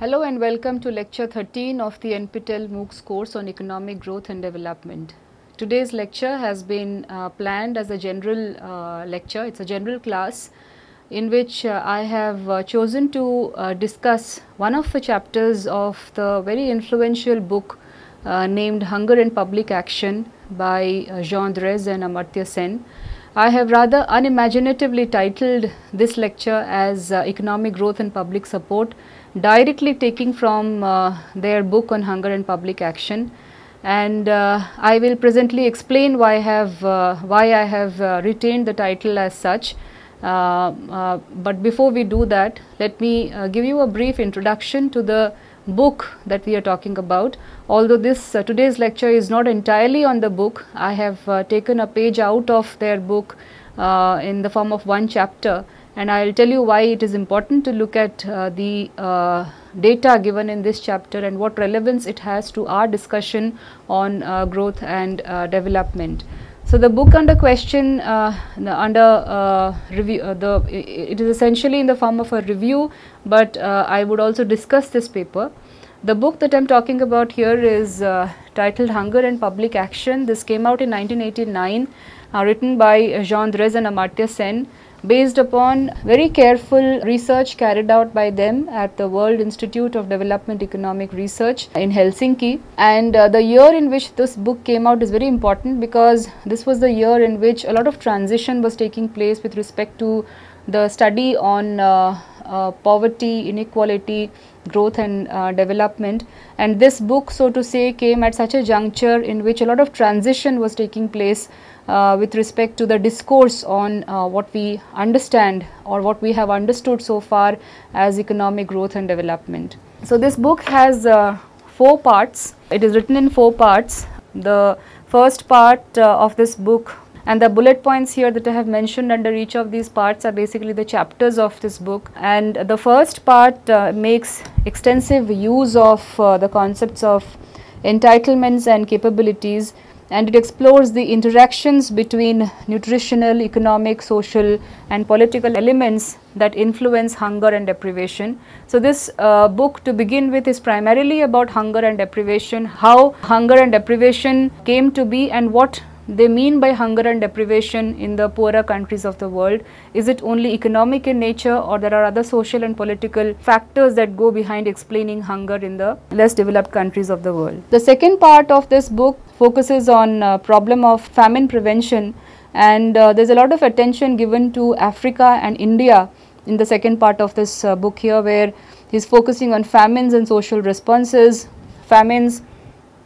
Hello and welcome to lecture 13 of the NPTEL MOOCs course on economic growth and development. Today's lecture has been planned as a general lecture. It's a general class in which I have chosen to discuss one of the chapters of the very influential book named Hunger and Public Action by Jean Drèze and Amartya Sen. I have rather unimaginatively titled this lecture as Economic Growth and Public Support, directly taking from their book on hunger and public action, and I will presently explain why I have retained the title as such. But before we do that, let me give you a brief introduction to the book that we are talking about. Although this today's lecture is not entirely on the book, I have taken a page out of their book in the form of one chapter, and I will tell you why it is important to look at the data given in this chapter and what relevance it has to our discussion on growth and development. So the book under question, review, it is essentially in the form of a review, but I would also discuss this paper. The book that I am talking about here is titled Hunger and Public Action. This came out in 1989, written by Jean Drèze and Amartya Sen, based upon very careful research carried out by them at the World Institute of Development Economic Research in Helsinki. And the year in which this book came out is very important because this was the year in which a lot of transition was taking place with respect to the study on poverty, inequality, growth and development. And this book, so to say, came at such a juncture in which a lot of transition was taking place with respect to the discourse on what we understand or what we have understood so far as economic growth and development. So this book has 4 parts. It is written in 4 parts. The first part of this book, and the bullet points here that I have mentioned under each of these parts are basically the chapters of this book. And the first part makes extensive use of the concepts of entitlements and capabilities, and it explores the interactions between nutritional, economic, social and political elements that influence hunger and deprivation. So this book, to begin with, is primarily about hunger and deprivation, how hunger and deprivation came to be and what they mean by hunger and deprivation in the poorer countries of the world. Is it only economic in nature, or there are other social and political factors that go behind explaining hunger in the less developed countries of the world? The second part of this book focuses on problem of famine prevention, and there's a lot of attention given to Africa and India in the second part of this book here, where he's focusing on famines and social responses, famines,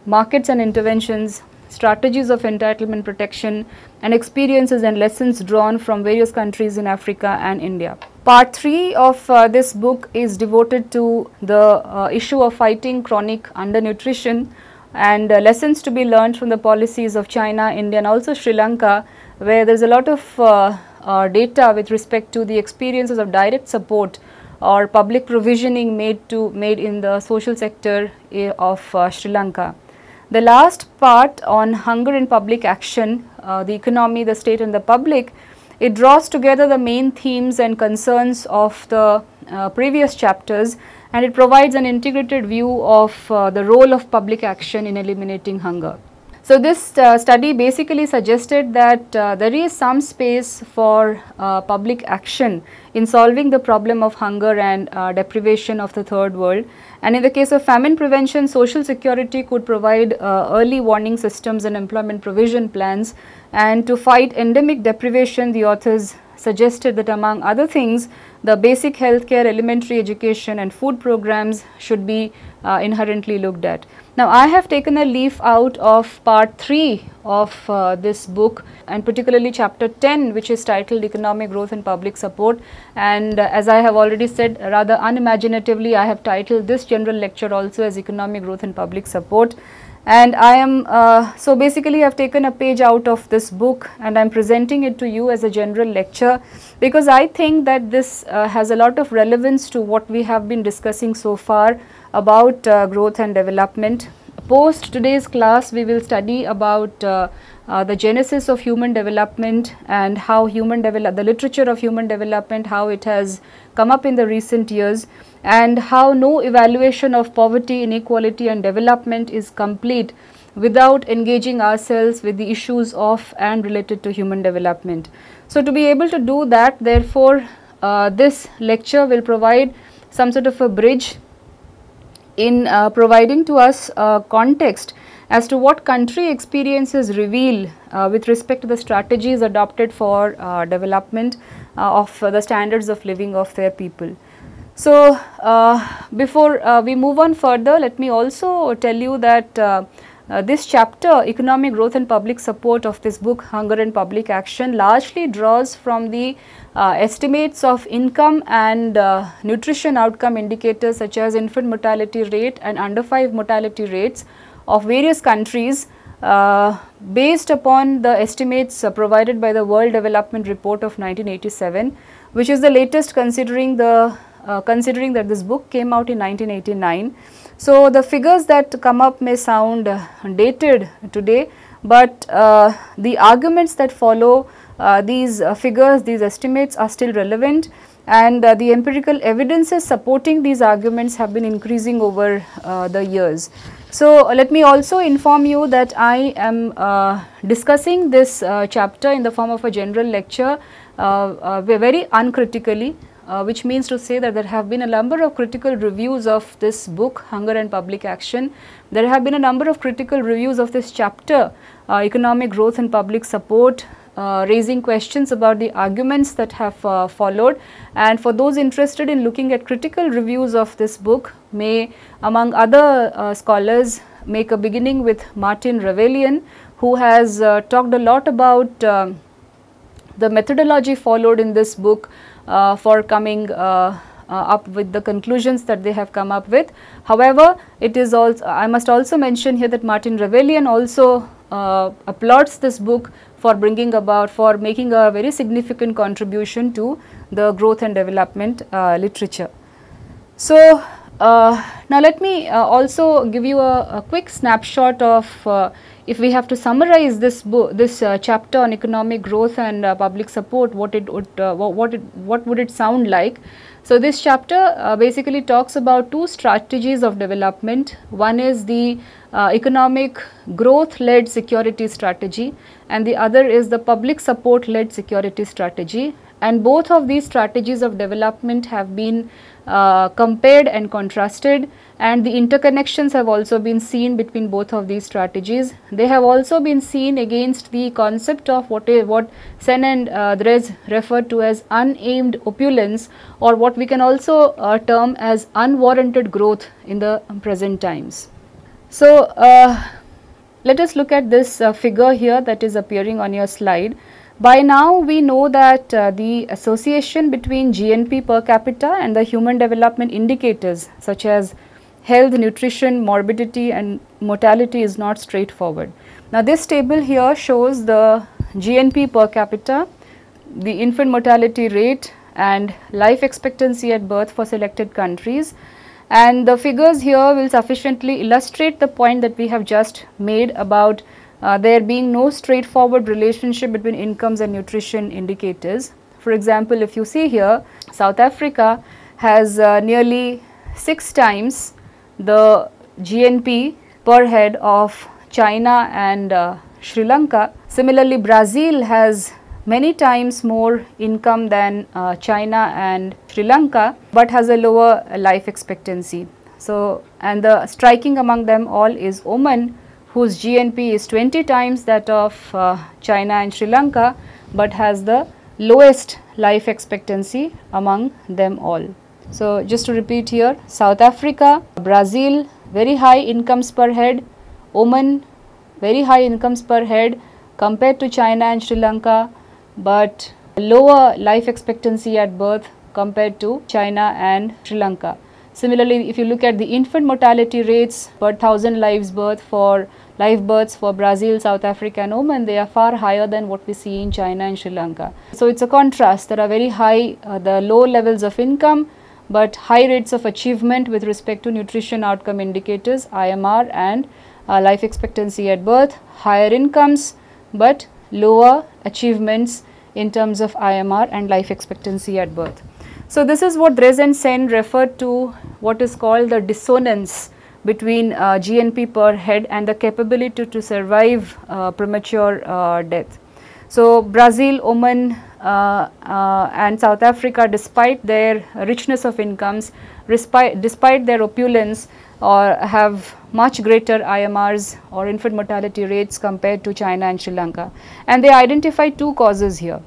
markets and interventions, strategies of entitlement protection, and experiences and lessons drawn from various countries in Africa and India. Part 3 of this book is devoted to the issue of fighting chronic undernutrition and lessons to be learned from the policies of China, India and also Sri Lanka, where there is a lot of data with respect to the experiences of direct support or public provisioning made in the social sector of Sri Lanka. The last part on hunger and public action, the economy, the state and the public, it draws together the main themes and concerns of the previous chapters, and it provides an integrated view of the role of public action in eliminating hunger. So this study basically suggested that there is some space for public action in solving the problem of hunger and deprivation of the third world. And in the case of famine prevention, social security could provide early warning systems and employment provision plans. And to fight endemic deprivation, the authors suggested that among other things, the basic healthcare, elementary education and food programs should be inherently looked at. Now I have taken a leaf out of part 3 of this book, and particularly chapter 10, which is titled Economic Growth and Public Support, and as I have already said, rather unimaginatively, I have titled this general lecture also as Economic Growth and Public Support. And I am, so basically I have taken a page out of this book and I am presenting it to you as a general lecture, because I think that this has a lot of relevance to what we have been discussing so far about growth and development. Post today's class, we will study about the genesis of human development and how the literature of human development, how it has come up in the recent years. and how no evaluation of poverty, inequality and development is complete without engaging ourselves with the issues of and related to human development. So, to be able to do that, therefore, this lecture will provide some sort of a bridge in providing to us context as to what country experiences reveal with respect to the strategies adopted for development of the standards of living of their people. So, before we move on further, let me also tell you that this chapter, Economic Growth and Public Support, of this book Hunger and Public Action, largely draws from the estimates of income and nutrition outcome indicators such as infant mortality rate and under 5 mortality rates of various countries based upon the estimates provided by the World Development Report of 1987, which is the latest considering that this book came out in 1989. So, the figures that come up may sound dated today, but the arguments that follow these figures, these estimates are still relevant, and the empirical evidences supporting these arguments have been increasing over the years. So, let me also inform you that I am discussing this chapter in the form of a general lecture very uncritically. Which means to say that there have been a number of critical reviews of this book, Hunger and Public Action. There have been a number of critical reviews of this chapter, Economic Growth and Public Support, raising questions about the arguments that have followed. And for those interested in looking at critical reviews of this book, may among other scholars make a beginning with Martin Ravellian, who has talked a lot about the methodology followed in this book for coming up with the conclusions that they have come up with. However, it is also, I must also mention here that Martin Ravellian also applauds this book for making a very significant contribution to the growth and development literature. So, now let me also give you a quick snapshot of if we have to summarize this book, this chapter on economic growth and public support, what would it sound like? So, this chapter basically talks about two strategies of development. One is the economic growth led security strategy, and the other is the public support led security strategy. And both of these strategies of development have been compared and contrasted, and the interconnections have also been seen between both of these strategies. They have also been seen against the concept of what Sen and Drez referred to as unaimed opulence, or what we can also term as unwarranted growth in the present times. So, let us look at this figure here that is appearing on your slide. By now, we know that the association between GNP per capita and the human development indicators such as health, nutrition, morbidity and mortality is not straightforward. Now, this table here shows the GNP per capita, the infant mortality rate and life expectancy at birth for selected countries, and the figures here will sufficiently illustrate the point that we have just made about there being no straightforward relationship between incomes and nutrition indicators. For example, if you see here, South Africa has nearly 6 times the GNP per head of China and Sri Lanka. Similarly, Brazil has many times more income than China and Sri Lanka, but has a lower life expectancy. So, and the striking among them all is Oman, whose GNP is 20 times that of China and Sri Lanka, but has the lowest life expectancy among them all. So, just to repeat here, South Africa, Brazil, very high incomes per head, Oman, very high incomes per head compared to China and Sri Lanka, but lower life expectancy at birth compared to China and Sri Lanka. Similarly, if you look at the infant mortality rates per 1000 live births for Brazil, South Africa and Oman, they are far higher than what we see in China and Sri Lanka. So, it is a contrast. There are very high, the low levels of income, but high rates of achievement with respect to nutrition outcome indicators, IMR and life expectancy at birth, higher incomes, but lower achievements in terms of IMR and life expectancy at birth. So this is what Dress and Sen referred to, what is called the dissonance between GNP per head and the capability to survive premature death. So Brazil, Oman and South Africa, despite their richness of incomes, despite their opulence, or have much greater IMRs or infant mortality rates compared to China and Sri Lanka. And they identify two causes here.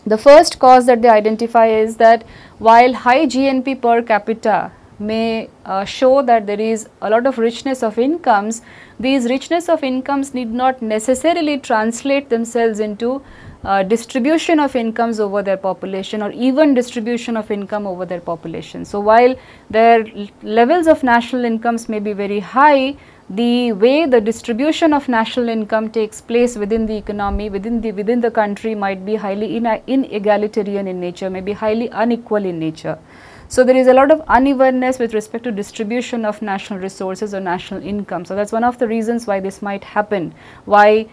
The first cause that they identify is that while high GNP per capita may show that there is a lot of richness of incomes, these richness of incomes need not necessarily translate themselves into distribution of incomes over their population or even distribution of income over their population. So while their levels of national incomes may be very high, the way the distribution of national income takes place within the economy, within the country, might be highly inegalitarian in nature, may be highly unequal in nature. So there is a lot of unevenness with respect to distribution of national resources or national income. So that's one of the reasons why this might happen, why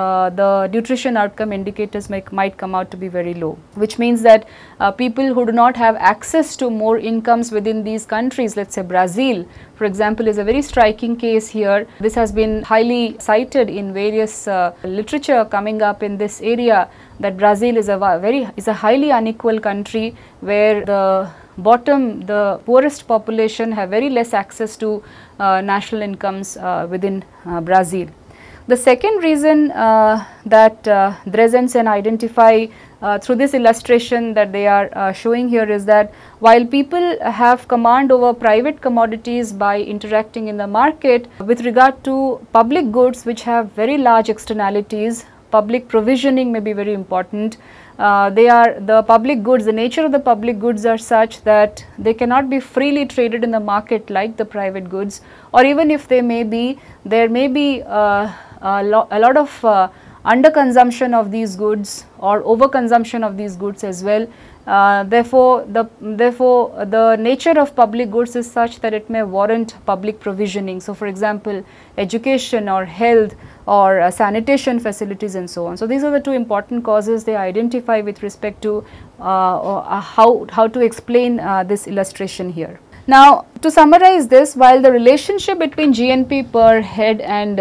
the nutrition outcome indicators might come out to be very low, which means that people who do not have access to more incomes within these countries, let's say Brazil, for example, is a very striking case here. This has been highly cited in various literature coming up in this area, that Brazil is a highly unequal country where the poorest population have very less access to national incomes within Brazil. The second reason that Dress and Sen identify through this illustration that they are showing here is that while people have command over private commodities by interacting in the market, with regard to public goods which have very large externalities, public provisioning may be very important. The public goods, the nature of the public goods are such that they cannot be freely traded in the market like the private goods, or even if they may be, there may be a lot of underconsumption of these goods or overconsumption of these goods as well. Therefore, the nature of public goods is such that it may warrant public provisioning. So, for example, education or health or sanitation facilities and so on. So, these are the two important causes they identify with respect to how to explain this illustration here. Now, to summarize this, while the relationship between GNP per head and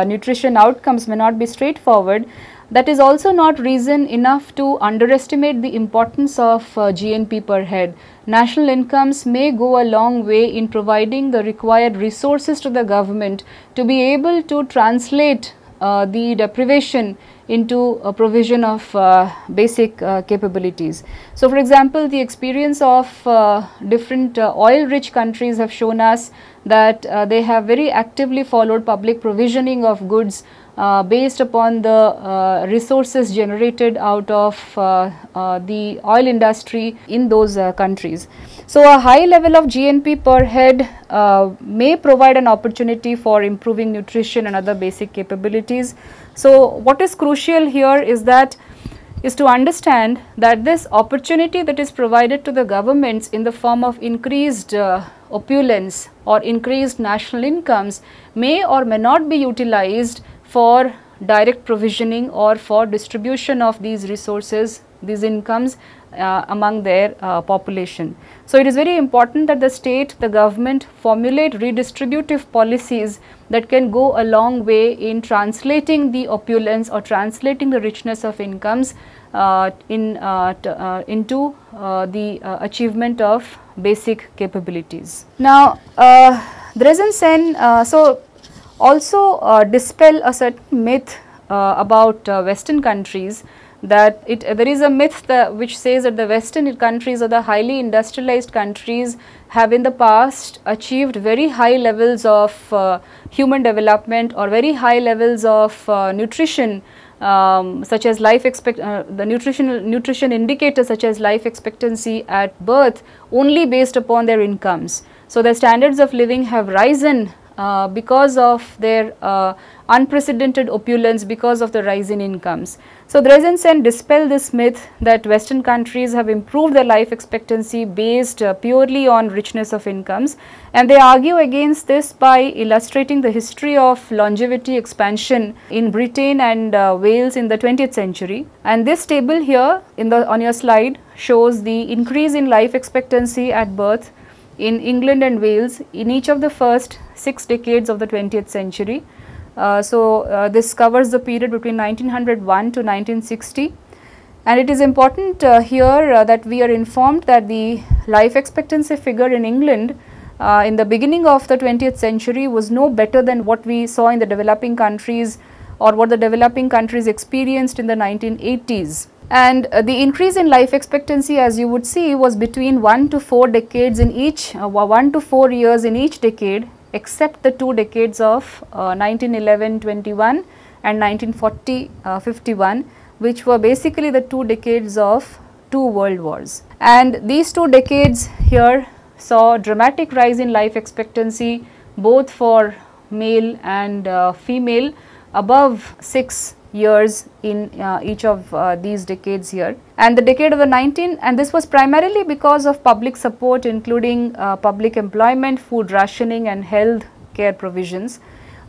nutrition outcomes may not be straightforward, that is also not reason enough to underestimate the importance of GNP per head. National incomes may go a long way in providing the required resources to the government to be able to translate the deprivation into a provision of basic capabilities. So, for example, the experience of different oil-rich countries have shown us that they have very actively followed public provisioning of goods based upon the resources generated out of the oil industry in those countries. So, a high level of GNP per head may provide an opportunity for improving nutrition and other basic capabilities. So, what is crucial here is to understand that this opportunity that is provided to the governments in the form of increased opulence or increased national incomes may or may not be utilized for direct provisioning or for distribution of these resources, these incomes among their population. So, it is very important that the state, the government formulate redistributive policies that can go a long way in translating the opulence or translating the richness of incomes into the achievement of basic capabilities. Now, Dress and Sen also dispel a certain myth about Western countries, that there is a myth which says that the Western countries or the highly industrialized countries have in the past achieved very high levels of human development or very high levels of nutrition, such as the nutrition indicators such as life expectancy at birth, only based upon their incomes. So, the standards of living have risen because of their unprecedented opulence, because of the rise in incomes. So Dreesen dispelled this myth that Western countries have improved their life expectancy based purely on richness of incomes, and they argue against this by illustrating the history of longevity expansion in Britain and Wales in the 20th century. And this table here on your slide shows the increase in life expectancy at birth in England and Wales in each of the first 6 decades of the 20th century. This covers the period between 1901 to 1960, and it is important here that we are informed that the life expectancy figure in England in the beginning of the 20th century was no better than what we saw in the developing countries or what the developing countries experienced in the 1980s. And the increase in life expectancy, as you would see, was between 1 to 4 decades in each, 1 to 4 years in each decade, except the 2 decades of 1911-21 and 1940-51, which were basically the 2 decades of 2 world wars. And these 2 decades here saw dramatic rise in life expectancy both for male and female, above 6 years in each of these decades here. And the decade of the and this was primarily because of public support, including public employment, food rationing and health care provisions.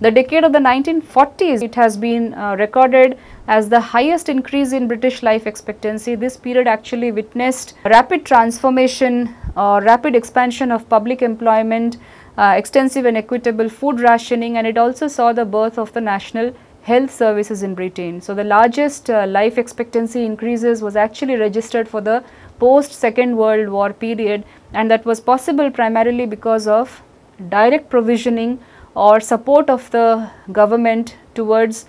The decade of the 1940s, it has been recorded as the highest increase in British life expectancy. This period actually witnessed rapid transformation, rapid expansion of public employment, extensive and equitable food rationing, and it also saw the birth of the National Health Services in Britain. So the largest life expectancy increases was actually registered for the post Second World War period, and that was possible primarily because of direct provisioning or support of the government towards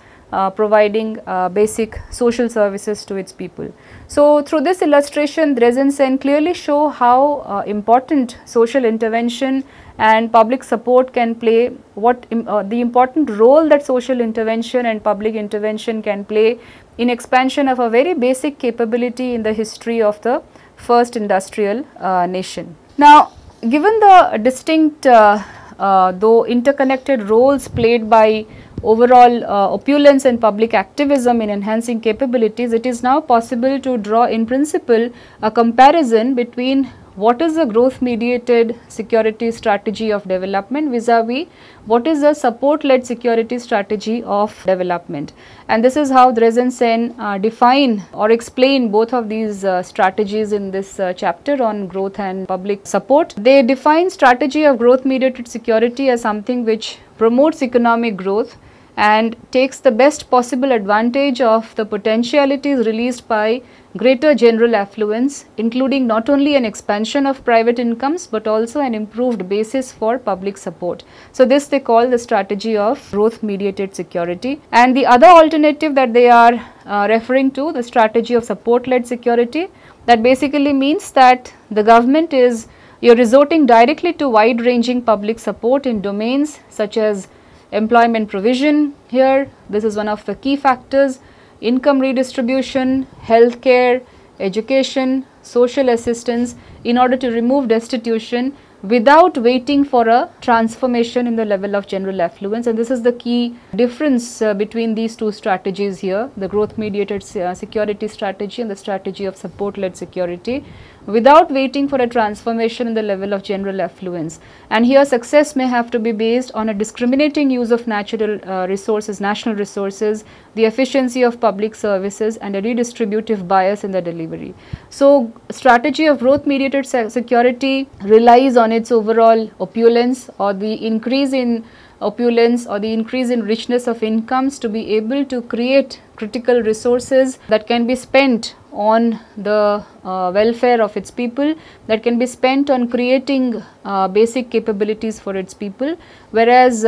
providing basic social services to its people. So through this illustration, Dreesen clearly show how important social intervention and public support can play, the important role that social intervention and public intervention can play in expansion of a very basic capability in the history of the first industrial nation. Now, given the distinct though interconnected roles played by overall opulence and public activism in enhancing capabilities, it is now possible to draw in principle a comparison between what is the growth mediated security strategy of development vis-a-vis what is the support led security strategy of development. And this is how Dreesen define or explain both of these strategies in this chapter on growth and public support. They define strategy of growth mediated security as something which promotes economic growth and takes the best possible advantage of the potentialities released by greater general affluence, including not only an expansion of private incomes but also an improved basis for public support. So this they call the strategy of growth mediated security. And the other alternative that they are referring to, the strategy of support led security, that basically means that the government you're resorting directly to wide ranging public support in domains such as employment provision. Here this is one of the key factors, income redistribution, healthcare, education, social assistance, in order to remove destitution without waiting for a transformation in the level of general affluence. And this is the key difference between these two strategies here, the growth mediated security strategy and the strategy of support led security, without waiting for a transformation in the level of general affluence. And here success may have to be based on a discriminating use of natural resources, national resources, the efficiency of public services and a redistributive bias in the delivery. So strategy of growth mediated security relies on its overall opulence or the increase in opulence or the increase in richness of incomes to be able to create critical resources that can be spent on the welfare of its people, that can be spent on creating basic capabilities for its people, whereas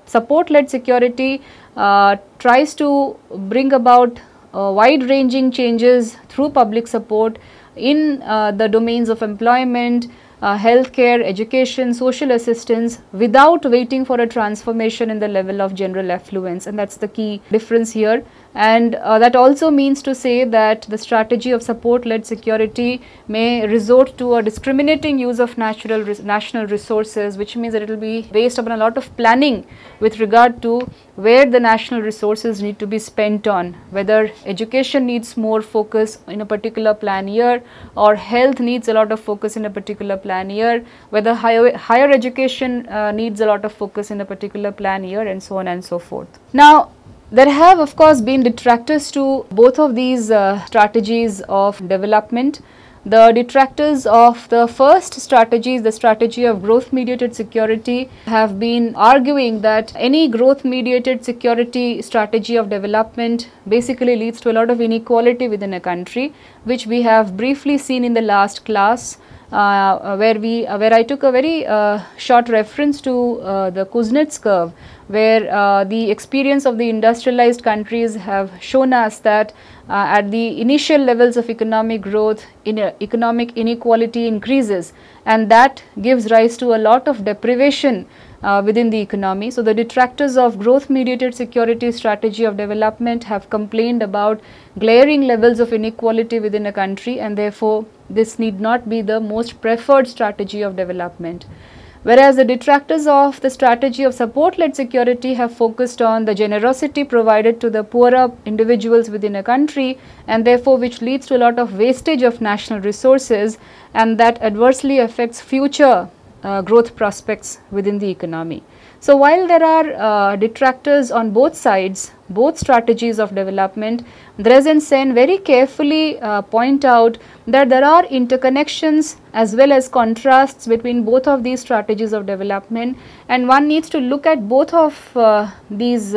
support led security tries to bring about wide ranging changes through public support in the domains of employment, healthcare, education, social assistance, without waiting for a transformation in the level of general affluence. And that's the key difference here. And that also means to say that the strategy of support-led security may resort to a discriminating use of national resources, which means that it will be based upon a lot of planning with regard to where the national resources need to be spent on, whether education needs more focus in a particular plan year, or health needs a lot of focus in a particular plan year, whether higher education needs a lot of focus in a particular plan year, and so on and so forth. Now, there have of course been detractors to both of these strategies of development. The detractors of the first strategy, the strategy of growth mediated security, have been arguing that any growth mediated security strategy of development basically leads to a lot of inequality within a country, which we have briefly seen in the last class, where I took a very short reference to the Kuznets curve, where the experience of the industrialized countries have shown us that at the initial levels of economic growth, economic inequality increases, and that gives rise to a lot of deprivation within the economy. So, the detractors of growth mediated security strategy of development have complained about glaring levels of inequality within a country, and therefore, this need not be the most preferred strategy of development. Whereas the detractors of the strategy of support-led security have focused on the generosity provided to the poorer individuals within a country, and therefore which leads to a lot of wastage of national resources, and that adversely affects future growth prospects within the economy. So, while there are detractors on both sides, both strategies of development, Dress and Sen very carefully point out that there are interconnections as well as contrasts between both of these strategies of development, and one needs to look at both of these.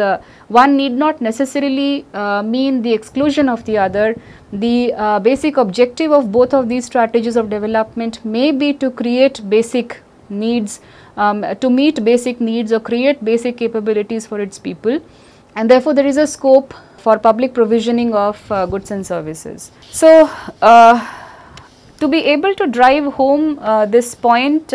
One need not necessarily mean the exclusion of the other. The basic objective of both of these strategies of development may be to create basic needs, to meet basic needs or create basic capabilities for its people, and therefore there is a scope for public provisioning of goods and services. So, to be able to drive home this point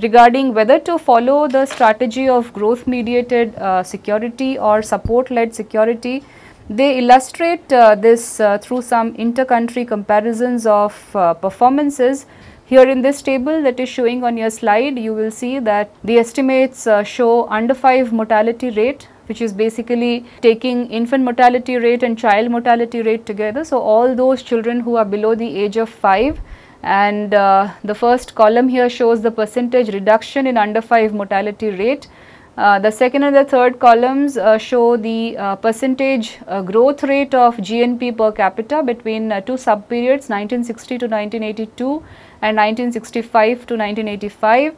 regarding whether to follow the strategy of growth mediated security or support led security, they illustrate this through some inter-country comparisons of performances. Here in this table that is showing on your slide, you will see that the estimates show under 5 mortality rate, which is basically taking infant mortality rate and child mortality rate together. So, all those children who are below the age of 5, and the first column here shows the percentage reduction in under 5 mortality rate. The second and the third columns show the percentage growth rate of GNP per capita between two sub periods, 1960 to 1982 and 1965 to 1985.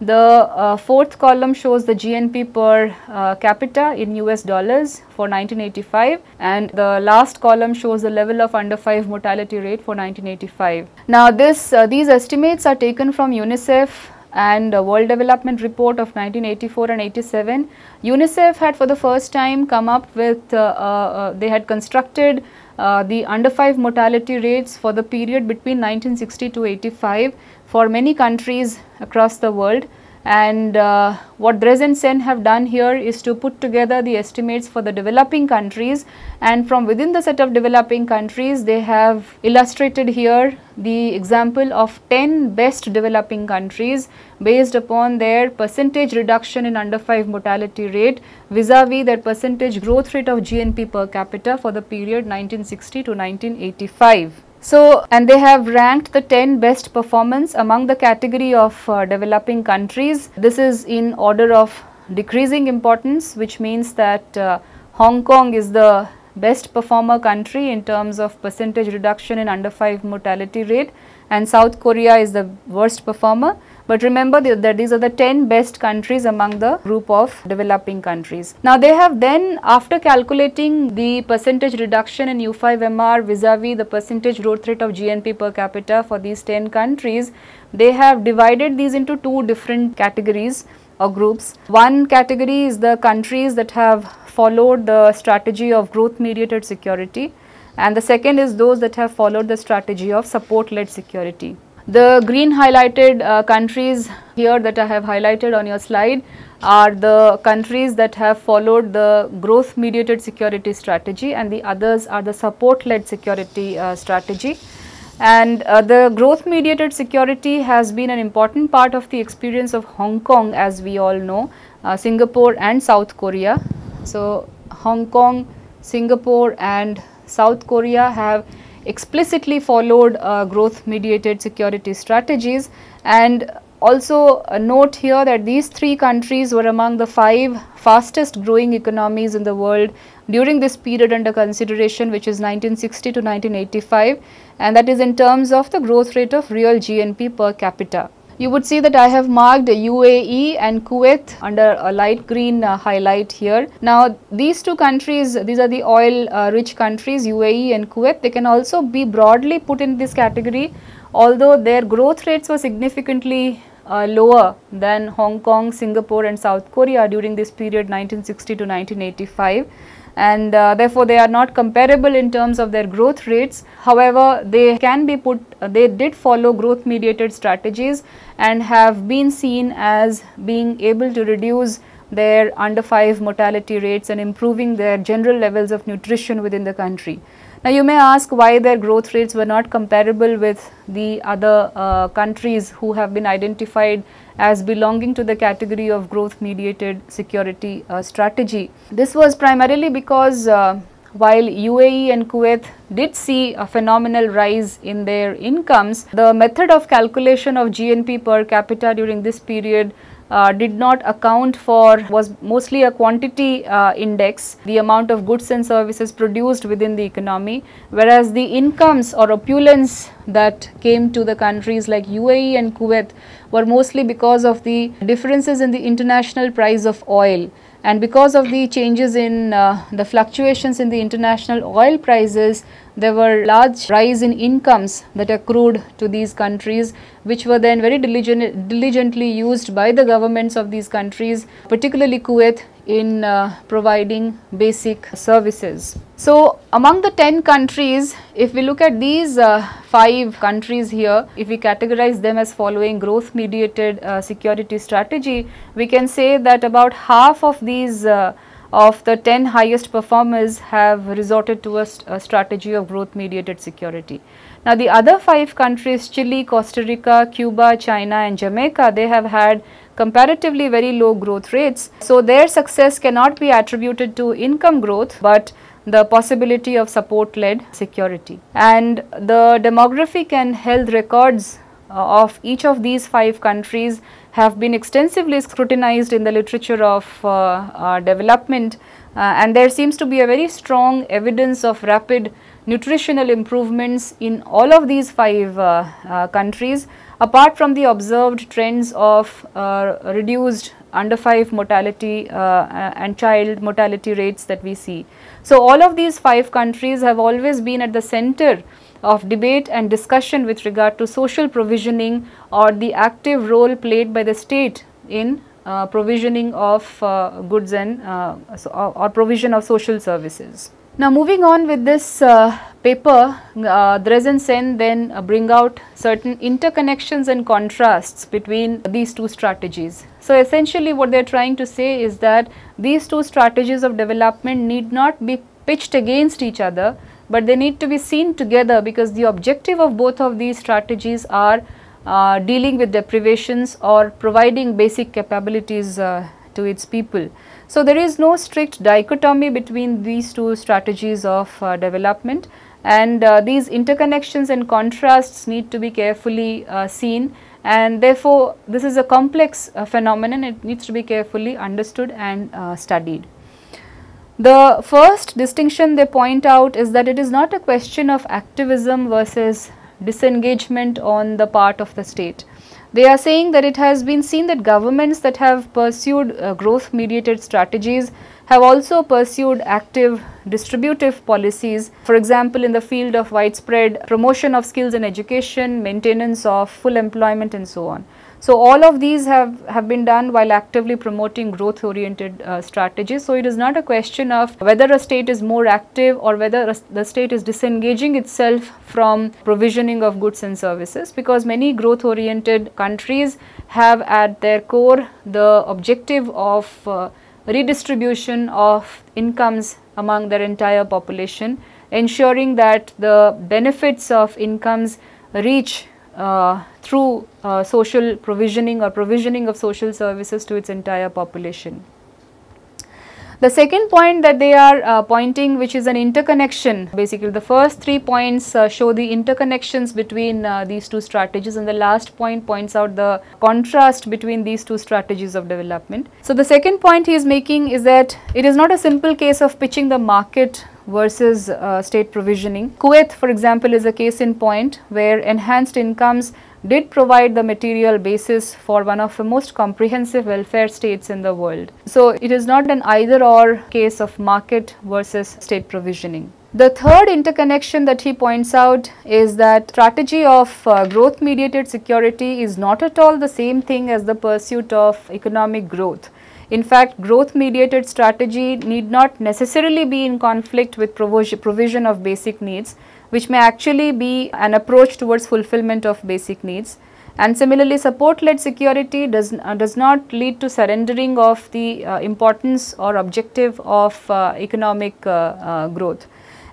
The fourth column shows the GNP per capita in US dollars for 1985, and the last column shows the level of under 5 mortality rate for 1985. Now, these estimates are taken from UNICEF and World Development Report of 1984 and 87. UNICEF had for the first time come up with, they had constructed the under 5 mortality rates for the period between 1960 to 85 for many countries across the world. And what Dress and Sen have done here is to put together the estimates for the developing countries, and from within the set of developing countries they have illustrated here the example of 10 best developing countries based upon their percentage reduction in under 5 mortality rate vis-a-vis their percentage growth rate of GNP per capita for the period 1960 to 1985. So, and they have ranked the 10 best performance among the category of developing countries. This is in order of decreasing importance, which means that Hong Kong is the best performer country in terms of percentage reduction in under 5 mortality rate, and South Korea is the worst performer. But remember that these are the 10 best countries among the group of developing countries. Now, they have then, after calculating the percentage reduction in U5MR vis-a-vis the percentage growth rate of GNP per capita for these 10 countries, they have divided these into two different categories or groups. One category is the countries that have followed the strategy of growth mediated security, and the second is those that have followed the strategy of support led security. The green highlighted countries here that I have highlighted on your slide are the countries that have followed the growth mediated security strategy, and the others are the support led security strategy. And the growth mediated security has been an important part of the experience of Hong Kong, as we all know, Singapore and South Korea. So, Hong Kong, Singapore and South Korea have explicitly followed growth mediated security strategies. And also note here that these three countries were among the 5 fastest growing economies in the world during this period under consideration, which is 1960 to 1985, and that is in terms of the growth rate of real GNP per capita. You would see that I have marked UAE and Kuwait under a light green highlight here. Now, these two countries, these are the oil rich countries, UAE and Kuwait. They can also be broadly put in this category, although their growth rates were significantly lower than Hong Kong, Singapore and South Korea during this period 1960 to 1985. And therefore, they are not comparable in terms of their growth rates. However, they can be put, they did follow growth mediated strategies and have been seen as being able to reduce their under 5 mortality rates and improving their general levels of nutrition within the country. Now, you may ask why their growth rates were not comparable with the other countries who have been identified as belonging to the category of growth mediated security strategy. This was primarily because while UAE and Kuwait did see a phenomenal rise in their incomes, the method of calculation of GNP per capita during this period did not account for, was mostly a quantity index, the amount of goods and services produced within the economy, whereas the incomes or opulence that came to the countries like UAE and Kuwait were mostly because of the differences in the international price of oil. And because of the changes in the fluctuations in the international oil prices, there were large rise in incomes that accrued to these countries, which were then very diligently used by the governments of these countries, particularly Kuwait, in providing basic services. So, among the 10 countries, if we look at these 5 countries here, if we categorize them as following growth mediated security strategy, we can say that about half of these of the 10 highest performers have resorted to a strategy of growth mediated security. Now, the other 5 countries, Chile, Costa Rica, Cuba, China and Jamaica, they have had comparatively very low growth rates. So, their success cannot be attributed to income growth, but the possibility of support led security. And the demographic and health records of each of these 5 countries have been extensively scrutinized in the literature of development, and there seems to be a very strong evidence of rapid nutritional improvements in all of these 5 countries, apart from the observed trends of reduced under 5 mortality and child mortality rates that we see. So, all of these 5 countries have always been at the center of debate and discussion with regard to social provisioning or the active role played by the state in provisioning of goods and or provision of social services. Now, moving on with this paper, Dress and Sen then bring out certain interconnections and contrasts between these two strategies. So, essentially what they are trying to say is that these two strategies of development need not be pitched against each other, but they need to be seen together, because the objective of both of these strategies are dealing with deprivations or providing basic capabilities to its people. So, there is no strict dichotomy between these two strategies of development, and these interconnections and contrasts need to be carefully seen, and therefore, this is a complex phenomenon. It needs to be carefully understood and studied. The first distinction they point out is that it is not a question of activism versus disengagement on the part of the state. They are saying that it has been seen that governments that have pursued growth mediated strategies have also pursued active distributive policies, for example, in the field of widespread promotion of skills and education, maintenance of full employment and so on. So, all of these have been done while actively promoting growth oriented strategies. So, it is not a question of whether a state is more active or whether the state is disengaging itself from provisioning of goods and services, because many growth oriented countries have at their core the objective of redistribution of incomes among their entire population, ensuring that the benefits of incomes reach through social provisioning or provisioning of social services to its entire population. The second point that they are pointing, which is an interconnection, basically the first 3 points show the interconnections between these two strategies, and the last point points out the contrast between these two strategies of development. So, the second point he is making is that it is not a simple case of pitching the market versus state provisioning. Kuwait, for example, is a case in point where enhanced incomes did provide the material basis for one of the most comprehensive welfare states in the world. So, it is not an either or case of market versus state provisioning. The third interconnection that he points out is that strategy of growth mediated security is not at all the same thing as the pursuit of economic growth. In fact, growth mediated strategy need not necessarily be in conflict with provision of basic needs, which may actually be an approach towards fulfillment of basic needs. And similarly, support led security does not lead to surrendering of the importance or objective of economic growth.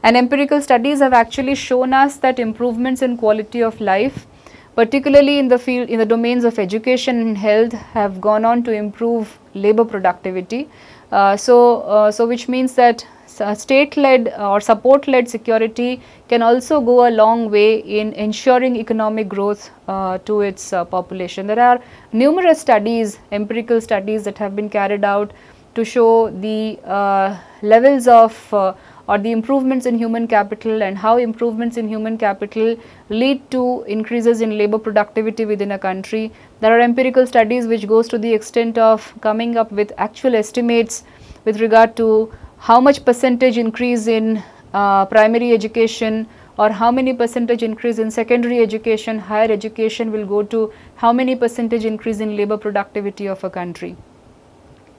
And empirical studies have actually shown us that improvements in quality of life, particularly in the domains of education and health, have gone on to improve labor productivity. So which means that state-led or support-led security can also go a long way in ensuring economic growth to its population. There are numerous studies, empirical studies that have been carried out to show the levels of or the improvements in human capital and how improvements in human capital lead to increases in labor productivity within a country. There are empirical studies which goes to the extent of coming up with actual estimates with regard to how much percentage increase in primary education or how many percentage increase in secondary education, higher education will go to how many percentage increase in labor productivity of a country.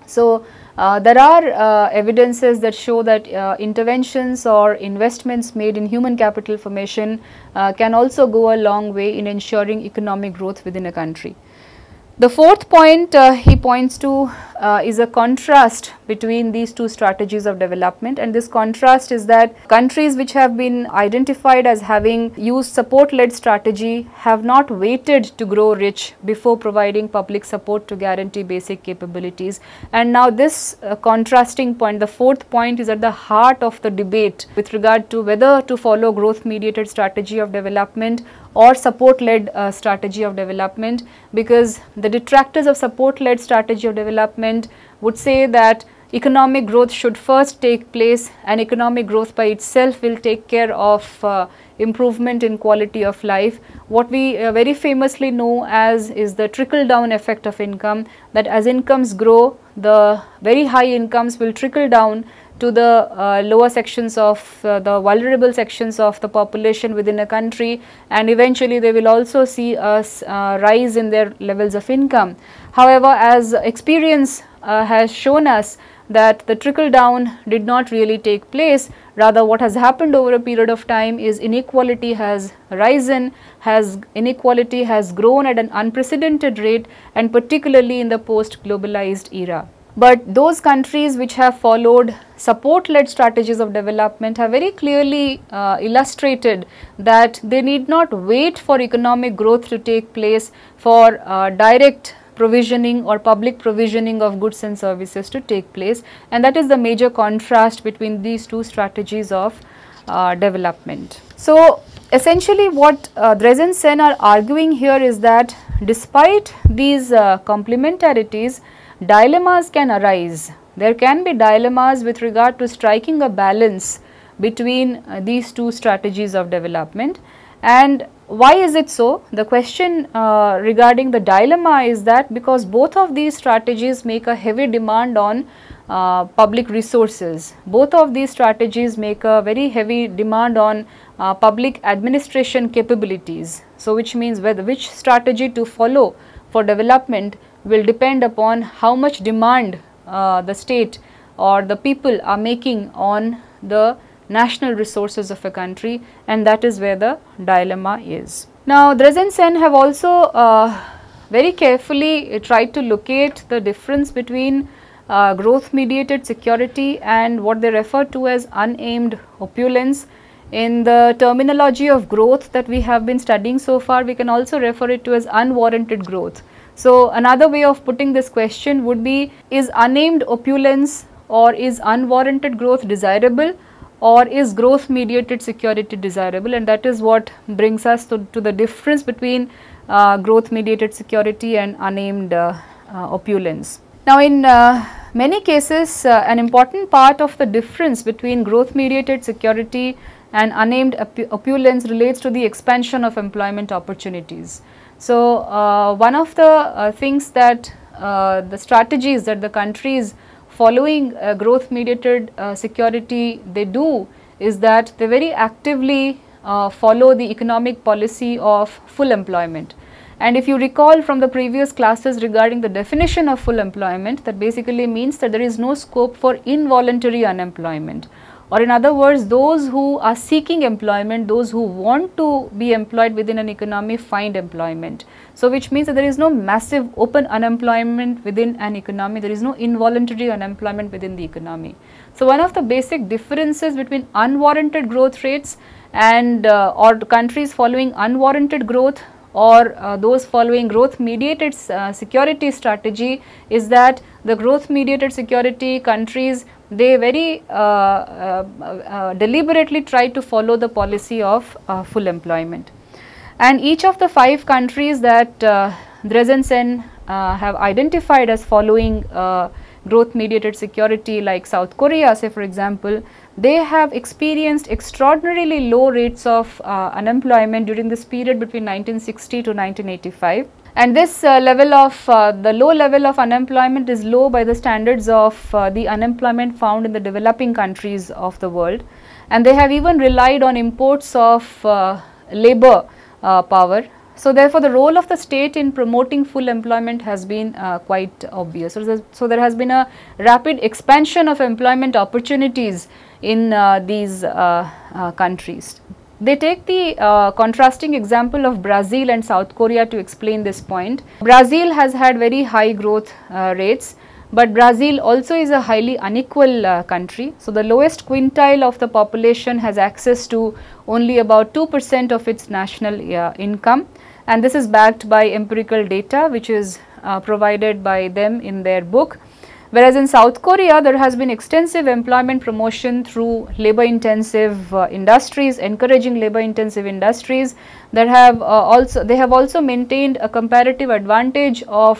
So, there are evidences that show that interventions or investments made in human capital formation can also go a long way in ensuring economic growth within a country. The fourth point he points to is a contrast between these two strategies of development, and this contrast is that countries which have been identified as having used support led strategy have not waited to grow rich before providing public support to guarantee basic capabilities. And now this contrasting point, the fourth point, is at the heart of the debate with regard to whether to follow growth mediated strategy of development or support led strategy of development, because the detractors of support led strategy of development would say that economic growth should first take place, and economic growth by itself will take care of improvement in quality of life. What we very famously know as is the trickle down effect of income, that as incomes grow, the very high incomes will trickle down to the lower sections of the vulnerable sections of the population within a country, and eventually they will also see a rise in their levels of income. However, as experience has shown us that the trickle down did not really take place, rather what has happened over a period of time is inequality has risen, inequality has grown at an unprecedented rate, and particularly in the post globalized era. But those countries which have followed support led strategies of development have very clearly illustrated that they need not wait for economic growth to take place for direct provisioning or public provisioning of goods and services to take place, and that is the major contrast between these two strategies of development. So, essentially what Dres and Sen are arguing here is that despite these complementarities, dilemmas can arise. There can be dilemmas with regard to striking a balance between these two strategies of development. And why is it so? The question regarding the dilemma is that because both of these strategies make a heavy demand on public resources. Both of these strategies make a very heavy demand on public administration capabilities. So, which means which strategy to follow for development will depend upon how much demand the state or the people are making on the national resources of a country, and that is where the dilemma is. Now, Dreesen have also very carefully tried to locate the difference between growth mediated security and what they refer to as unaimed opulence. In the terminology of growth that we have been studying so far, we can also refer it to as unwarranted growth. So, another way of putting this question would be, is unaimed opulence or is unwarranted growth desirable, or is growth mediated security desirable? And that is what brings us to the difference between growth mediated security and unaimed opulence. Now, in many cases, an important part of the difference between growth mediated security and unaimed opulence relates to the expansion of employment opportunities. So, one of the things that the strategies that the countries following growth mediated security they do is that they very actively follow the economic policy of full employment. And if you recall from the previous classes regarding the definition of full employment, that basically means that there is no scope for involuntary unemployment, or in other words, those who are seeking employment, those who want to be employed within an economy find employment. So, which means that there is no massive open unemployment within an economy, there is no involuntary unemployment within the economy. So, one of the basic differences between unwarranted growth rates and or countries following unwarranted growth or those following growth mediated security strategy is that the growth mediated security countries, they very deliberately try to follow the policy of full employment. And each of the 5 countries that Dreesen have identified as following growth mediated security, like South Korea, say for example, they have experienced extraordinarily low rates of unemployment during this period between 1960 to 1985. And this level of the low level of unemployment is low by the standards of the unemployment found in the developing countries of the world. And they have even relied on imports of labor power. So, therefore, the role of the state in promoting full employment has been quite obvious. So, there has been a rapid expansion of employment opportunities in these countries. They take the contrasting example of Brazil and South Korea to explain this point. Brazil has had very high growth rates, but Brazil also is a highly unequal country. So, the lowest quintile of the population has access to only about 2% of its national income, and this is backed by empirical data which is provided by them in their book. Whereas in South Korea, there has been extensive employment promotion through labor intensive industries, encouraging labor intensive industries that have they have also maintained a comparative advantage of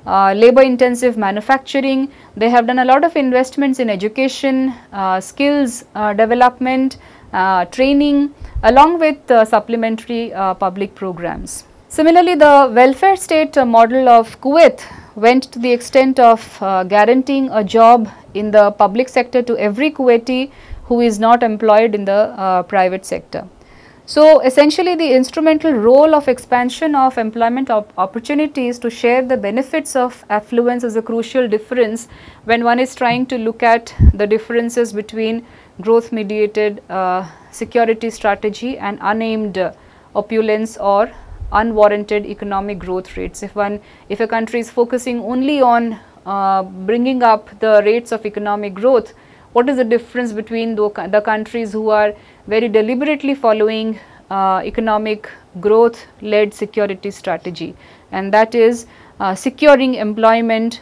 labor intensive manufacturing. They have done a lot of investments in education, skills development, training, along with supplementary public programs. Similarly, the welfare state model of Kuwait went to the extent of guaranteeing a job in the public sector to every Kuwaiti who is not employed in the private sector. So, essentially the instrumental role of expansion of employment opportunities to share the benefits of affluence is a crucial difference when one is trying to look at the differences between growth mediated security strategy and unaimed opulence or unwarranted economic growth rates. If a country is focusing only on bringing up the rates of economic growth, what is the difference between the countries who are very deliberately following economic growth led security strategy, and that is securing employment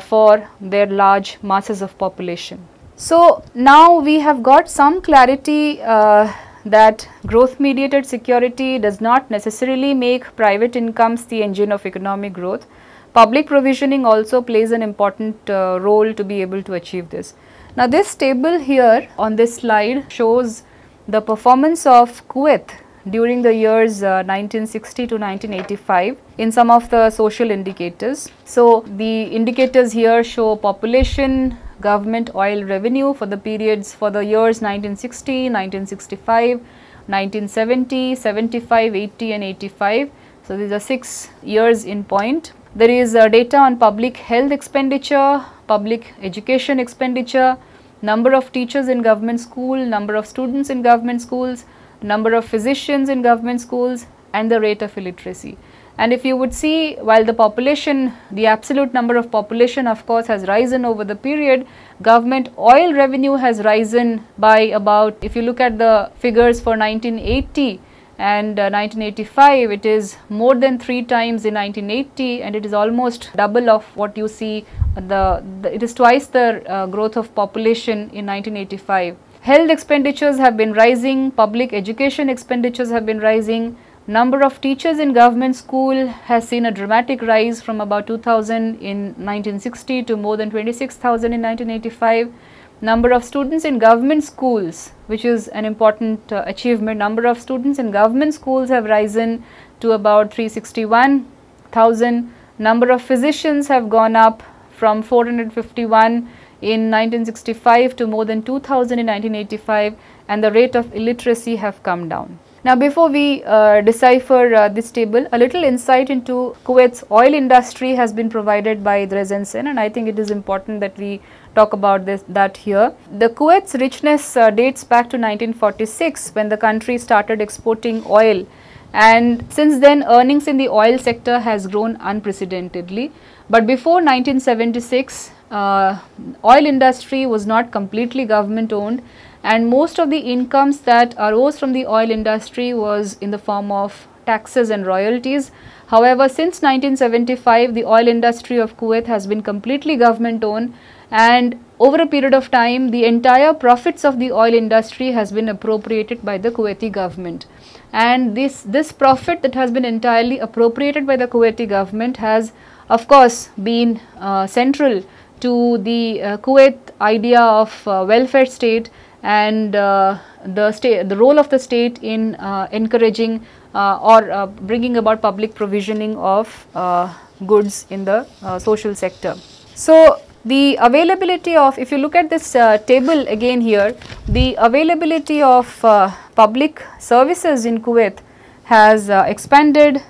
for their large masses of population. So, now we have got some clarity that growth mediated security does not necessarily make private incomes the engine of economic growth. Public provisioning also plays an important role to be able to achieve this. Now, this table here on this slide shows the performance of Kuwait during the years 1960 to 1985 in some of the social indicators. So, the indicators here show population, government oil revenue for the periods for the years 1960, 1965, 1970, 75, 80 and 85. So, these are 6 years in point. There is data on public health expenditure, public education expenditure, number of teachers in government school, number of students in government schools, number of physicians in government schools and the rate of illiteracy. And if you would see, while the population, the absolute number of population of course has risen over the period, government oil revenue has risen by about, if you look at the figures for 1980 and 1985, it is more than 3 times in 1980 and it is almost double of what you see, it is twice the growth of population in 1985. Health expenditures have been rising, public education expenditures have been rising, number of teachers in government school has seen a dramatic rise from about 2000 in 1960 to more than 26,000 in 1985. Number of students in government schools, which is an important achievement, number of students in government schools have risen to about 361,000. Number of physicians have gone up from 451 in 1965 to more than 2000 in 1985, and the rate of illiteracy have come down. Now, before we decipher this table, a little insight into Kuwait's oil industry has been provided by Drezen Sen, and I think it is important that we talk about that here. The Kuwait's richness dates back to 1946 when the country started exporting oil, and since then earnings in the oil sector has grown unprecedentedly. But before 1976, oil industry was not completely government owned, and most of the incomes that arose from the oil industry was in the form of taxes and royalties. However, since 1975, the oil industry of Kuwait has been completely government owned, and over a period of time, the entire profits of the oil industry has been appropriated by the Kuwaiti government. And this profit that has been entirely appropriated by the Kuwaiti government has of course been central to the Kuwait idea of welfare state and the role of the state in encouraging or bringing about public provisioning of goods in the social sector. So, the availability of, if you look at this table again here, the availability of public services in Kuwait has expanded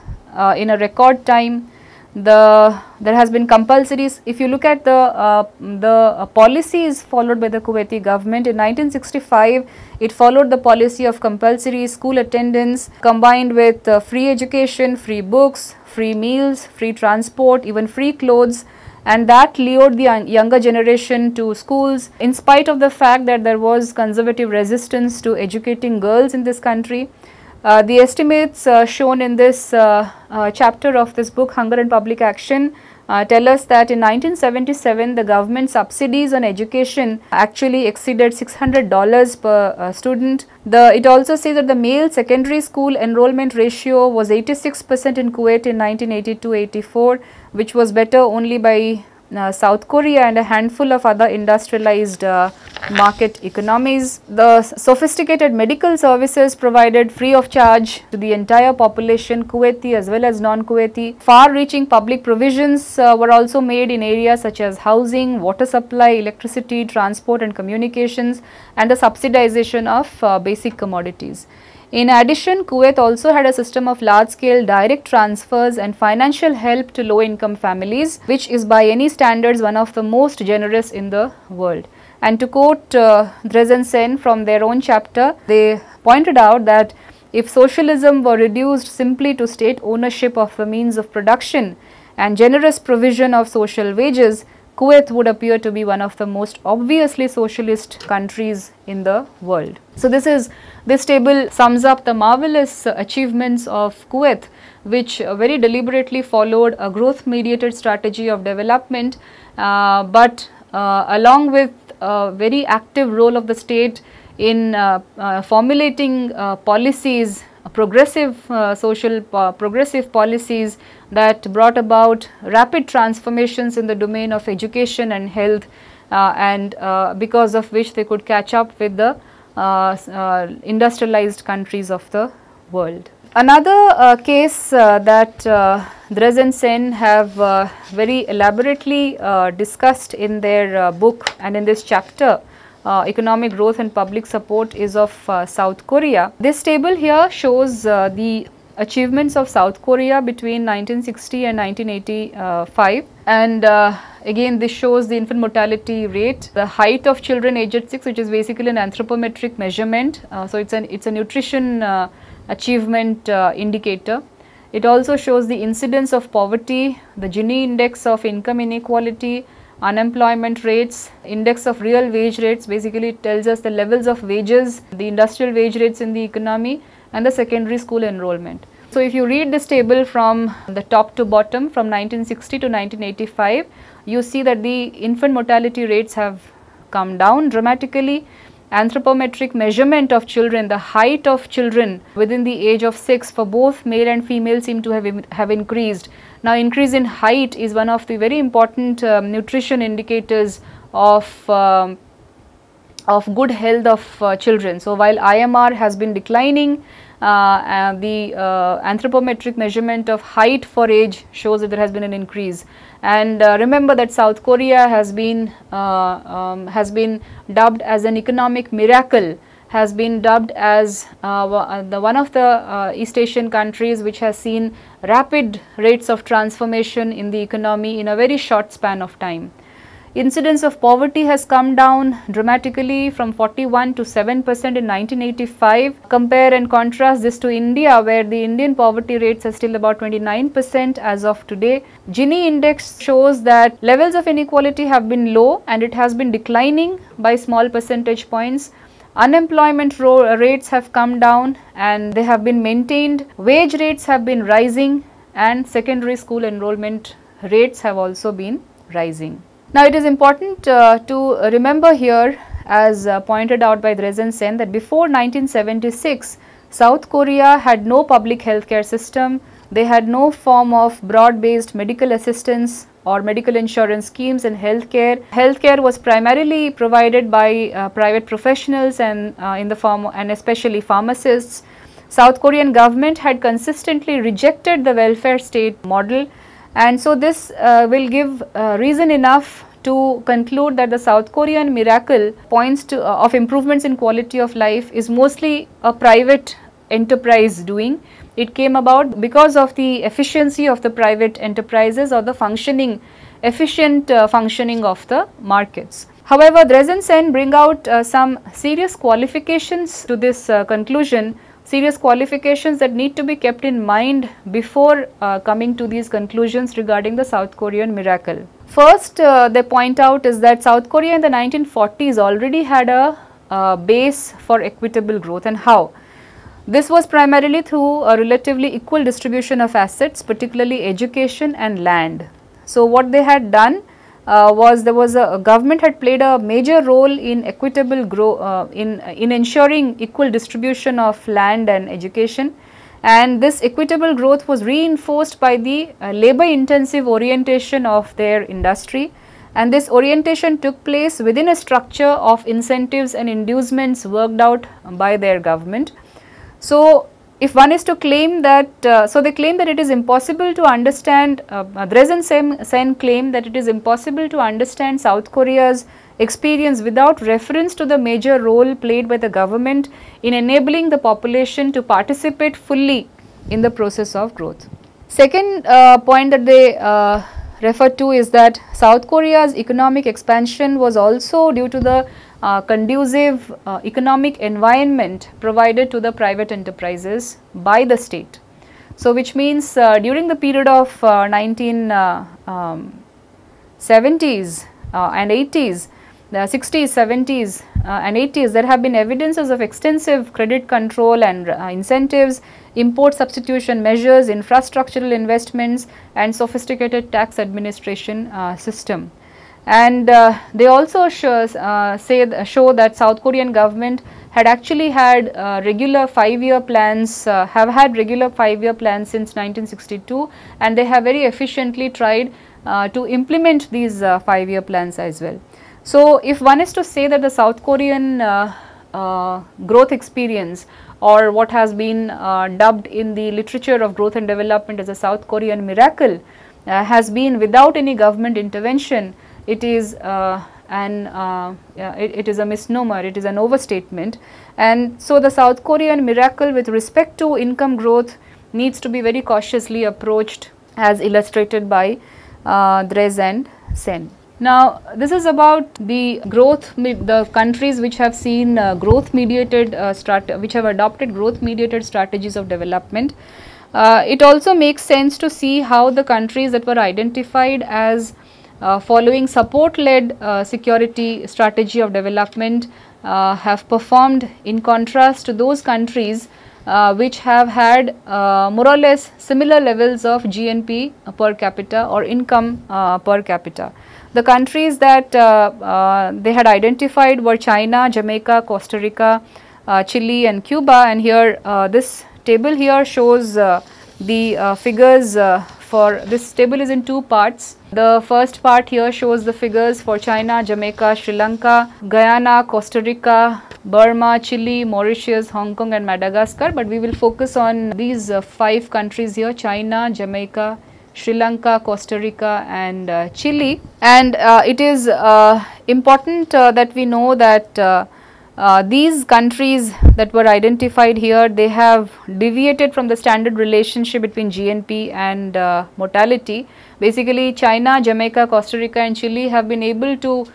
in a record time. There has been compulsories. If you look at the policies followed by the Kuwaiti government in 1965, it followed the policy of compulsory school attendance combined with free education, free books, free meals, free transport, even free clothes, and that lured the younger generation to schools in spite of the fact that there was conservative resistance to educating girls in this country. The estimates shown in this chapter of this book, Hunger and Public Action, tell us that in 1977 the government subsidies on education actually exceeded $600 per student. It also says that the male secondary school enrollment ratio was 86% in Kuwait in 1982-84, which was better only by South Korea and a handful of other industrialized market economies. The sophisticated medical services provided free of charge to the entire population, Kuwaiti as well as non-Kuwaiti. Far-reaching public provisions were also made in areas such as housing, water supply, electricity, transport and communications, and the subsidization of basic commodities. In addition, Kuwait also had a system of large-scale direct transfers and financial help to low-income families, which is by any standards one of the most generous in the world. And to quote Drezen Sen from their own chapter, they pointed out that if socialism were reduced simply to state ownership of the means of production and generous provision of social wages, Kuwait would appear to be one of the most obviously socialist countries in the world. So, this table sums up the marvelous achievements of Kuwait, which very deliberately followed a growth mediated strategy of development, but along with a very active role of the state in formulating policies, progressive progressive policies that brought about rapid transformations in the domain of education and health, and because of which they could catch up with the industrialized countries of the world. Another case that Dress and Sen have very elaborately discussed in their book and in this chapter, economic growth and public support, is of South Korea. This table here shows the achievements of South Korea between 1960 and 1985, and again this shows the infant mortality rate, the height of children aged 6, which is basically an anthropometric measurement. So it's a nutrition achievement indicator. It also shows the incidence of poverty, the Gini index of income inequality, unemployment rates, index of real wage rates. Basically it tells us the levels of wages, the industrial wage rates in the economy, and the secondary school enrollment. So if you read this table from the top to bottom from 1960 to 1985, you see that the infant mortality rates have come down dramatically. Anthropometric measurement of children, the height of children within the age of 6 for both male and female seem to have increased. Now increase in height is one of the very important nutrition indicators of good health of children. So while IMR has been declining, the anthropometric measurement of height for age shows that there has been an increase. And remember that South Korea has been dubbed as an economic miracle, has been dubbed as one of the East Asian countries which has seen rapid rates of transformation in the economy in a very short span of time. Incidence of poverty has come down dramatically from 41 to 7% in 1985. Compare and contrast this to India, where the Indian poverty rates are still about 29% as of today. Gini index shows that levels of inequality have been low and it has been declining by small percentage points. Unemployment rates have come down and they have been maintained. Wage rates have been rising and secondary school enrollment rates have also been rising. Now it is important to remember here, as pointed out by Dress and Sen, that before 1976 South Korea had no public healthcare system. They had no form of broad based medical assistance or medical insurance schemes in healthcare. Healthcare was primarily provided by private professionals and in the form, and especially pharmacists. South Korean government had consistently rejected the welfare state model, and so this will give reason enough to conclude that the South Korean miracle points to of improvements in quality of life is mostly a private enterprise doing. It came about because of the efficiency of the private enterprises or the efficient functioning of the markets. However, Dress and Sen bring out some serious qualifications to this conclusion, serious qualifications that need to be kept in mind before coming to these conclusions regarding the South Korean miracle. First, they point out is that South Korea in the 1940s already had a base for equitable growth. And how? This was primarily through a relatively equal distribution of assets, particularly education and land. So what they had done was government had played a major role in equitable growth, in ensuring equal distribution of land and education, and this equitable growth was reinforced by the labor intensive orientation of their industry, and this orientation took place within a structure of incentives and inducements worked out by their government. So if one is to claim that, so they claim that it is impossible to understand, Dress and Sen claim that it is impossible to understand South Korea's experience without reference to the major role played by the government in enabling the population to participate fully in the process of growth. Second point that they refer to is that South Korea's economic expansion was also due to the conducive economic environment provided to the private enterprises by the state. So which means during the period of 1970s and 80s, the 60s, 70s and 80s, there have been evidences of extensive credit control and incentives, import substitution measures, infrastructural investments and sophisticated tax administration system. And they also show that South Korean government had actually had regular 5-year plans, have had regular 5-year plans since 1962, and they have very efficiently tried to implement these 5-year plans as well. So if one is to say that the South Korean growth experience or what has been dubbed in the literature of growth and development as a South Korean miracle, has been without any government intervention, it is it is a misnomer, it is an overstatement. And so the South Korean miracle with respect to income growth needs to be very cautiously approached, as illustrated by Dress and Sen. Now, this is about the growth, the countries which have seen growth mediated which have adopted growth mediated strategies of development. It also makes sense to see how the countries that were identified as following support led security strategy of development have performed in contrast to those countries which have had more or less similar levels of GNP per capita or income per capita. The countries that they had identified were China, Jamaica, Costa Rica, Chile and Cuba, and here this table here shows the figures for this table is in two parts. The first part here shows the figures for China, Jamaica, Sri Lanka, Guyana, Costa Rica, Burma, Chile, Mauritius, Hong Kong and Madagascar, but we will focus on these 5 countries here: China, Jamaica, Sri Lanka, Costa Rica and Chile. And it is important that we know that these countries that were identified here, they have deviated from the standard relationship between GNP and mortality. Basically, China, Jamaica, Costa Rica and Chile have been able to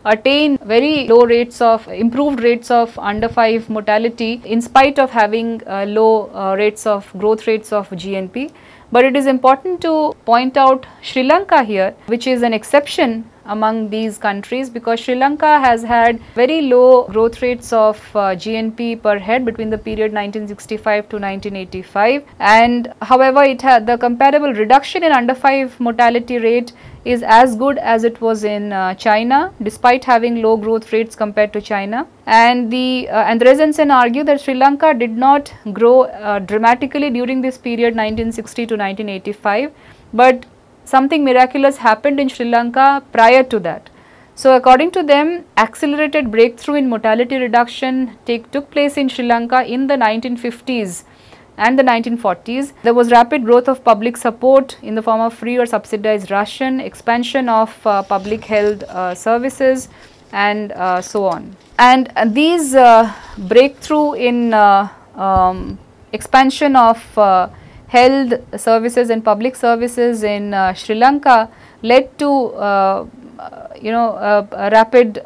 attain very low rates of improved rates of under 5 mortality in spite of having low rates of growth rates of GNP. But it is important to point out Sri Lanka here, which is an exception among these countries, because Sri Lanka has had very low growth rates of GNP per head between the period 1965 to 1985, and however it had the comparable reduction in under 5 mortality rate is as good as it was in China, despite having low growth rates compared to China. And the Dress and Sen argue that Sri Lanka did not grow dramatically during this period 1960 to 1985, but something miraculous happened in Sri Lanka prior to that. So, according to them, accelerated breakthrough in mortality reduction took place in Sri Lanka in the 1950s and the 1940s. There was rapid growth of public support in the form of free or subsidized ration, expansion of public health services and so on. And these breakthrough in expansion of health services and public services in Sri Lanka led to a rapid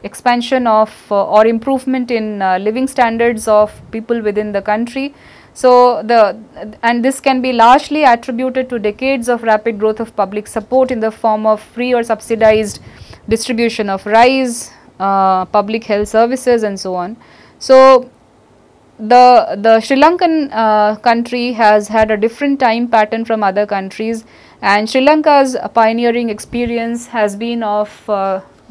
expansion of or improvement in living standards of people within the country. So, this can be largely attributed to decades of rapid growth of public support in the form of free or subsidized distribution of rice, public health services and so on. So, the Sri Lankan country has had a different time pattern from other countries, and Sri Lanka's pioneering experience has been of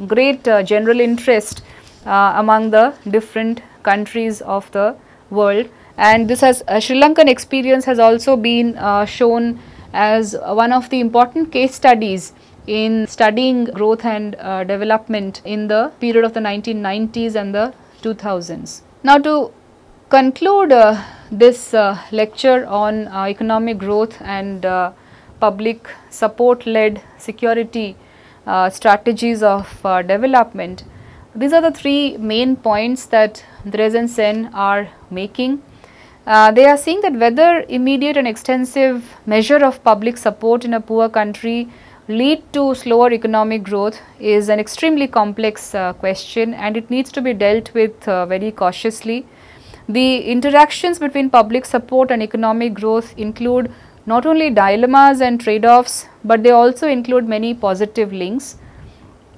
great general interest among the different countries of the world. And this has Sri Lankan experience has also been shown as one of the important case studies in studying growth and development in the period of the 1990s and the 2000s. Now, to conclude this lecture on economic growth and public support led security strategies of development, these are the 3 main points that Dress and Sen are making. They are saying that whether immediate and extensive measure of public support in a poor country lead to slower economic growth is an extremely complex question, and it needs to be dealt with very cautiously. The interactions between public support and economic growth include not only dilemmas and trade-offs, but they also include many positive links.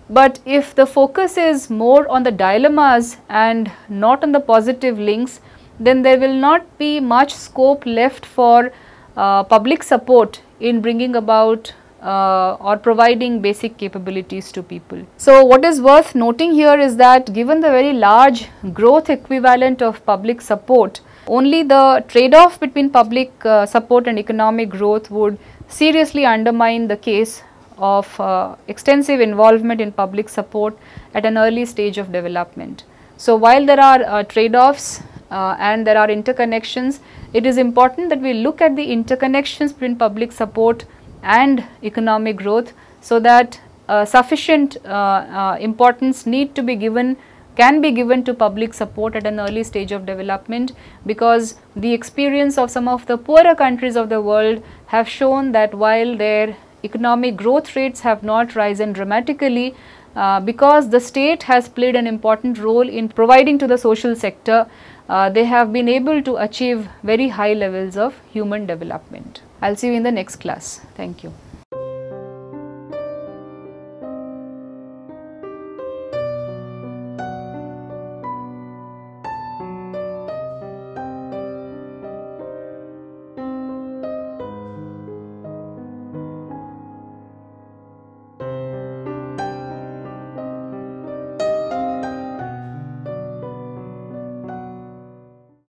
But if the focus is more on the dilemmas and not on the positive links, then there will not be much scope left for public support in bringing about or providing basic capabilities to people. So, what is worth noting here is that given the very large growth equivalent of public support, only the trade-off between public support and economic growth would seriously undermine the case of extensive involvement in public support at an early stage of development. So, while there are trade-offs and there are interconnections. It is important that we look at the interconnections between public support and economic growth, so that sufficient importance can be given to public support at an early stage of development, because the experience of some of the poorer countries of the world have shown that while their economic growth rates have not risen dramatically, because the state has played an important role in providing to the social sector, they have been able to achieve very high levels of human development. I will see you in the next class. Thank you.